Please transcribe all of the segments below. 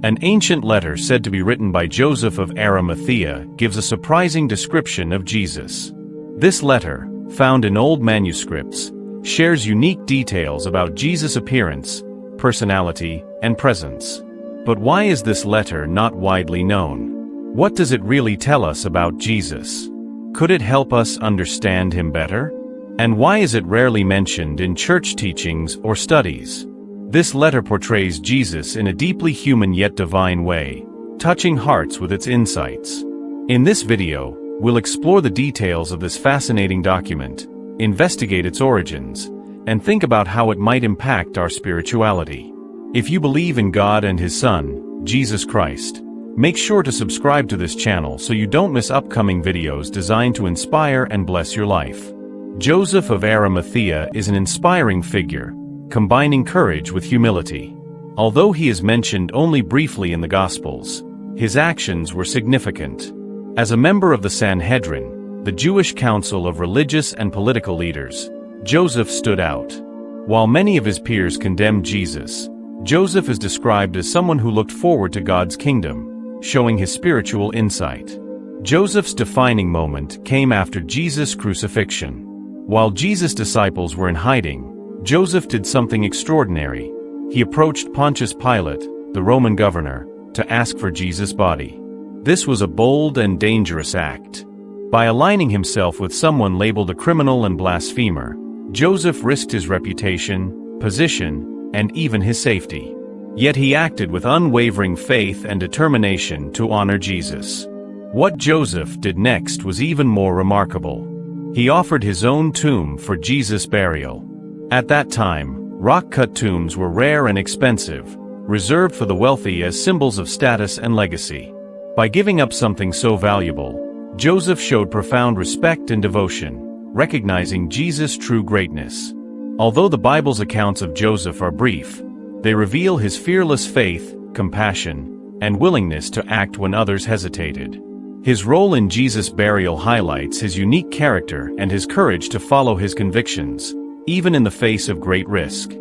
An ancient letter said to be written by Joseph of Arimathea gives a surprising description of Jesus. This letter, found in old manuscripts, shares unique details about Jesus' appearance, personality, and presence. But why is this letter not widely known? What does it really tell us about Jesus? Could it help us understand him better? And why is it rarely mentioned in church teachings or studies? This letter portrays Jesus in a deeply human yet divine way, touching hearts with its insights. In this video, we'll explore the details of this fascinating document, investigate its origins, and think about how it might impact our spirituality. If you believe in God and His Son, Jesus Christ, make sure to subscribe to this channel so you don't miss upcoming videos designed to inspire and bless your life. Joseph of Arimathea is an inspiring figure, combining courage with humility. Although he is mentioned only briefly in the Gospels, his actions were significant. As a member of the Sanhedrin, the Jewish council of religious and political leaders, Joseph stood out. While many of his peers condemned Jesus, Joseph is described as someone who looked forward to God's kingdom, showing his spiritual insight. Joseph's defining moment came after Jesus' crucifixion. While Jesus' disciples were in hiding, Joseph did something extraordinary. He approached Pontius Pilate, the Roman governor, to ask for Jesus' body. This was a bold and dangerous act. By aligning himself with someone labeled a criminal and blasphemer, Joseph risked his reputation, position, and even his safety. Yet he acted with unwavering faith and determination to honor Jesus. What Joseph did next was even more remarkable. He offered his own tomb for Jesus' burial. At that time, rock-cut tombs were rare and expensive, reserved for the wealthy as symbols of status and legacy. By giving up something so valuable, Joseph showed profound respect and devotion, recognizing Jesus' true greatness. Although the Bible's accounts of Joseph are brief, they reveal his fearless faith, compassion, and willingness to act when others hesitated. His role in Jesus' burial highlights his unique character and his courage to follow his convictions, even in the face of great risk.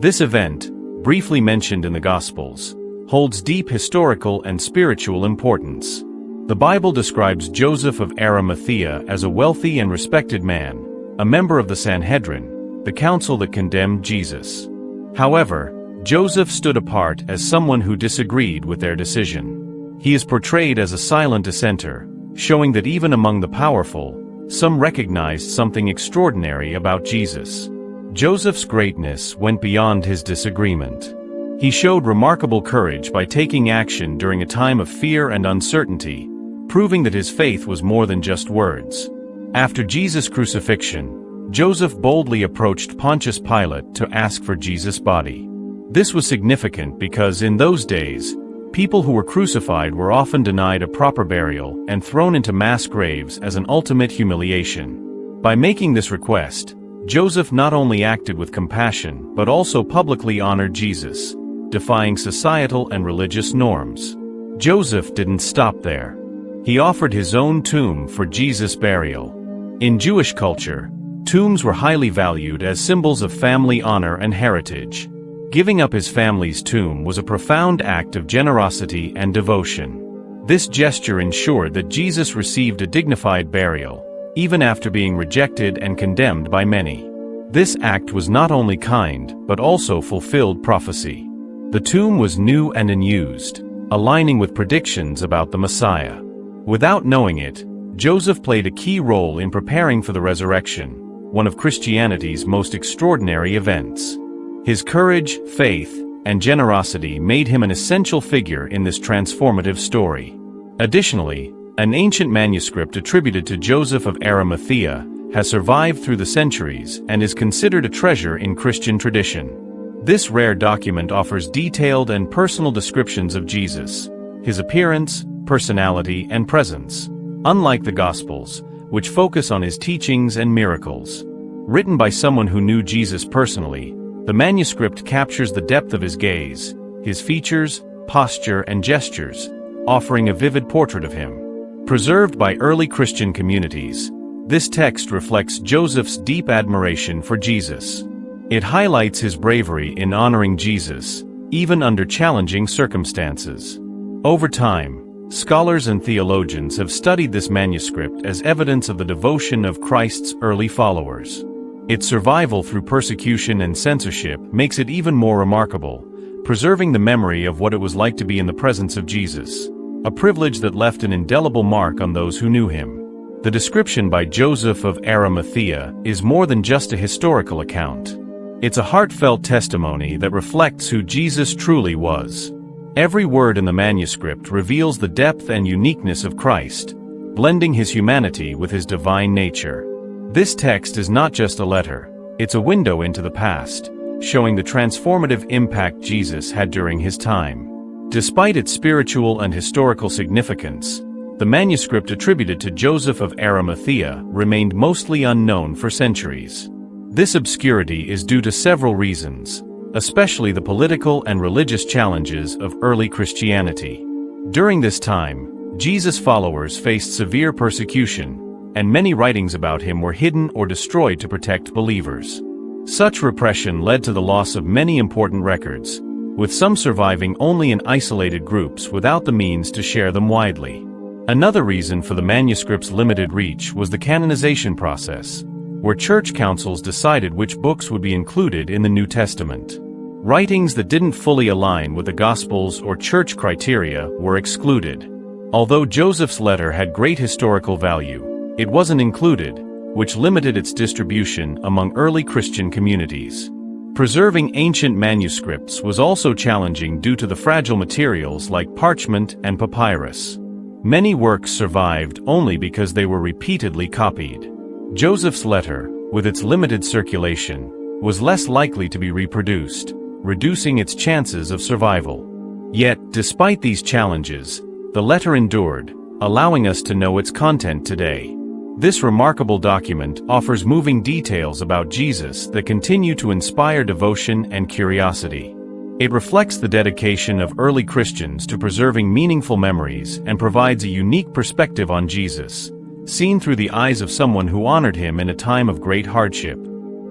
This event, briefly mentioned in the Gospels, holds deep historical and spiritual importance. The Bible describes Joseph of Arimathea as a wealthy and respected man, a member of the Sanhedrin, the council that condemned Jesus. However, Joseph stood apart as someone who disagreed with their decision. He is portrayed as a silent dissenter, showing that even among the powerful, some recognized something extraordinary about Jesus. Joseph's greatness went beyond his disagreement. He showed remarkable courage by taking action during a time of fear and uncertainty, proving that his faith was more than just words. After Jesus' crucifixion, Joseph boldly approached Pontius Pilate to ask for Jesus' body. This was significant because in those days, people who were crucified were often denied a proper burial and thrown into mass graves as an ultimate humiliation. By making this request, Joseph not only acted with compassion but also publicly honored Jesus, defying societal and religious norms. Joseph didn't stop there. He offered his own tomb for Jesus' burial. In Jewish culture, tombs were highly valued as symbols of family honor and heritage. Giving up his family's tomb was a profound act of generosity and devotion. This gesture ensured that Jesus received a dignified burial, even after being rejected and condemned by many. This act was not only kind, but also fulfilled prophecy. The tomb was new and unused, aligning with predictions about the Messiah. Without knowing it, Joseph played a key role in preparing for the resurrection, one of Christianity's most extraordinary events. His courage, faith, and generosity made him an essential figure in this transformative story. Additionally, an ancient manuscript attributed to Joseph of Arimathea has survived through the centuries and is considered a treasure in Christian tradition. This rare document offers detailed and personal descriptions of Jesus, his appearance, personality, and presence, unlike the Gospels, which focus on his teachings and miracles. Written by someone who knew Jesus personally, the manuscript captures the depth of his gaze, his features, posture, and gestures, offering a vivid portrait of him. Preserved by early Christian communities, this text reflects Joseph's deep admiration for Jesus. It highlights his bravery in honoring Jesus, even under challenging circumstances. Over time, scholars and theologians have studied this manuscript as evidence of the devotion of Christ's early followers. Its survival through persecution and censorship makes it even more remarkable, preserving the memory of what it was like to be in the presence of Jesus, a privilege that left an indelible mark on those who knew him. The description by Joseph of Arimathea is more than just a historical account. It's a heartfelt testimony that reflects who Jesus truly was. Every word in the manuscript reveals the depth and uniqueness of Christ, blending his humanity with his divine nature. This text is not just a letter, it's a window into the past, showing the transformative impact Jesus had during his time. Despite its spiritual and historical significance, the manuscript attributed to Joseph of Arimathea remained mostly unknown for centuries. This obscurity is due to several reasons, especially the political and religious challenges of early Christianity. During this time, Jesus' followers faced severe persecution, and many writings about him were hidden or destroyed to protect believers. Such repression led to the loss of many important records, with some surviving only in isolated groups without the means to share them widely. Another reason for the manuscript's limited reach was the canonization process, where church councils decided which books would be included in the New Testament. Writings that didn't fully align with the Gospels or church criteria were excluded. Although Joseph's letter had great historical value, it wasn't included, which limited its distribution among early Christian communities. Preserving ancient manuscripts was also challenging due to the fragile materials like parchment and papyrus. Many works survived only because they were repeatedly copied. Joseph's letter, with its limited circulation, was less likely to be reproduced, reducing its chances of survival. Yet, despite these challenges, the letter endured, allowing us to know its content today. This remarkable document offers moving details about Jesus that continue to inspire devotion and curiosity. It reflects the dedication of early Christians to preserving meaningful memories and provides a unique perspective on Jesus, seen through the eyes of someone who honored him in a time of great hardship.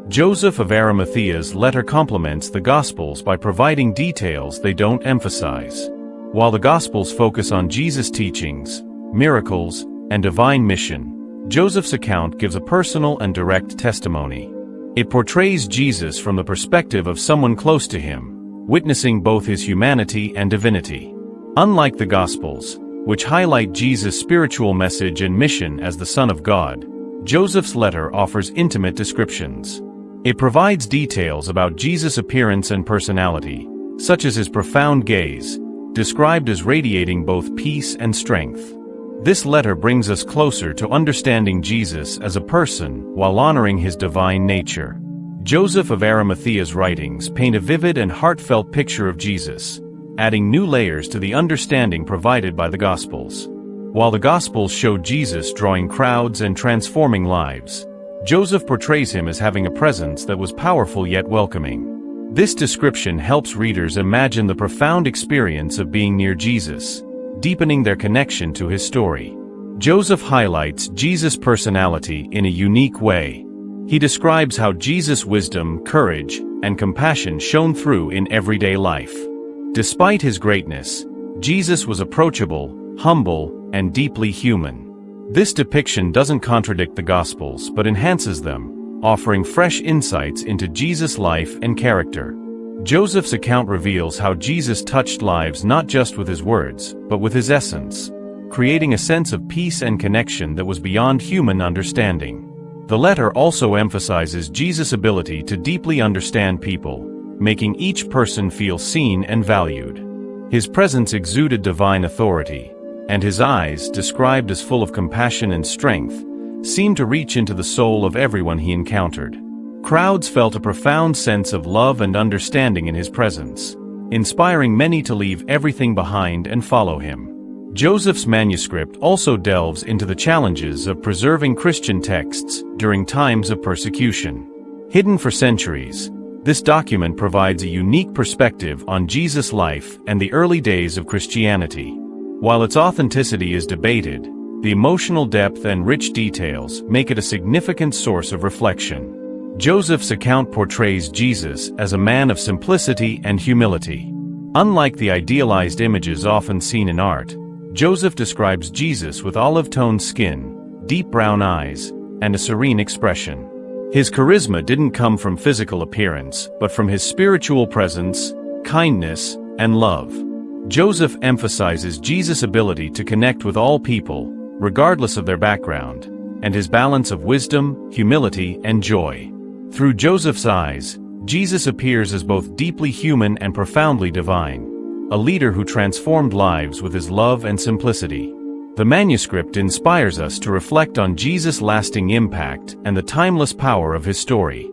Joseph of Arimathea's letter complements the Gospels by providing details they don't emphasize. While the Gospels focus on Jesus' teachings, miracles, and divine mission, Joseph's account gives a personal and direct testimony. It portrays Jesus from the perspective of someone close to him, witnessing both his humanity and divinity. Unlike the Gospels, which highlight Jesus' spiritual message and mission as the Son of God, Joseph's letter offers intimate descriptions. It provides details about Jesus' appearance and personality, such as his profound gaze, described as radiating both peace and strength. This letter brings us closer to understanding Jesus as a person while honoring his divine nature. Joseph of Arimathea's writings paint a vivid and heartfelt picture of Jesus, adding new layers to the understanding provided by the Gospels. While the Gospels show Jesus drawing crowds and transforming lives, Joseph portrays him as having a presence that was powerful yet welcoming. This description helps readers imagine the profound experience of being near Jesus, deepening their connection to his story. Joseph highlights Jesus' personality in a unique way. He describes how Jesus' wisdom, courage, and compassion shone through in everyday life. Despite his greatness, Jesus was approachable, humble, and deeply human. This depiction doesn't contradict the Gospels but enhances them, offering fresh insights into Jesus' life and character. Joseph's account reveals how Jesus touched lives not just with his words, but with his essence, creating a sense of peace and connection that was beyond human understanding. The letter also emphasizes Jesus' ability to deeply understand people, making each person feel seen and valued. His presence exuded divine authority, and his eyes, described as full of compassion and strength, seemed to reach into the soul of everyone he encountered. Crowds felt a profound sense of love and understanding in his presence, inspiring many to leave everything behind and follow him. Joseph's manuscript also delves into the challenges of preserving Christian texts during times of persecution. Hidden for centuries, this document provides a unique perspective on Jesus' life and the early days of Christianity. While its authenticity is debated, the emotional depth and rich details make it a significant source of reflection. Joseph's account portrays Jesus as a man of simplicity and humility. Unlike the idealized images often seen in art, Joseph describes Jesus with olive-toned skin, deep brown eyes, and a serene expression. His charisma didn't come from physical appearance, but from his spiritual presence, kindness, and love. Joseph emphasizes Jesus' ability to connect with all people, regardless of their background, and his balance of wisdom, humility, and joy. Through Joseph's eyes, Jesus appears as both deeply human and profoundly divine, a leader who transformed lives with his love and simplicity. The manuscript inspires us to reflect on Jesus' lasting impact and the timeless power of his story.